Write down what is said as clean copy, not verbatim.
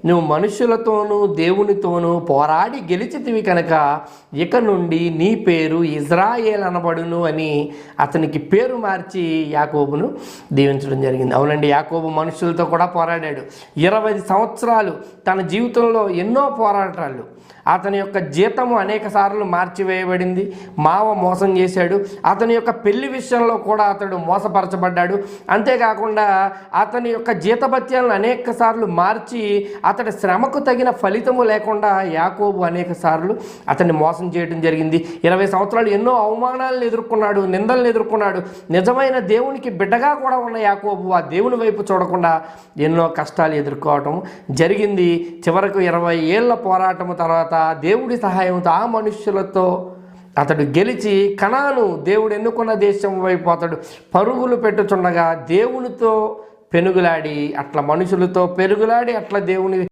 నువ్వు మనుషులతోనూ దేవునితోనూ పోరాడి గెలిచితివి కనుక ఇక నుండి నీ పేరు ఇజ్రాయేల్ అనబడును అని అతనికి పేరు మార్చి యాకోబును దీవించడం జరిగింది. అవునండి, యాకోబు మనుషులతో కూడా పోరాడాడు. 20 సంవత్సరాలు తన జీవితంలో ఎన్నో పోరాటాలు. అతని యొక్క జీతము అనేక సార్లు మార్చివేయబడింది. మావ మోసం చేశాడు. అతని యొక్క పెళ్లి విషయంలో కూడా అతడు మోసపరచబడ్డాడు. అంతేకాకుండా అతని యొక్క జీతభత్యాలను అనేక సార్లు మార్చి అతడి శ్రమకు తగిన ఫలితము లేకుండా యాకోబు అనేక సార్లు అతన్ని మోసం చేయడం జరిగింది. 20 సంవత్సరాలు ఎన్నో అవమానాలను ఎదుర్కొన్నాడు, నిందలను ఎదుర్కొన్నాడు. నిజమైన దేవునికి బిడ్డగా కూడా ఉన్న యాకోబు ఆ దేవుని వైపు చూడకుండా ఎన్నో కష్టాలు ఎదుర్కోవటం జరిగింది. చివరకు 20 ఏళ్ల పోరాటము తర్వాత దేవుడి సహాయంతో ఆ మనుష్యులతో అతడు గెలిచి కనాను దేవుడు ఎన్నుకున్న దేశం వైపు అతడు పరుగులు పెట్టుచుండగా దేవునితో పెనుగులాడి అట్లా మనుషులతో పెరుగులాడి అట్లా దేవుని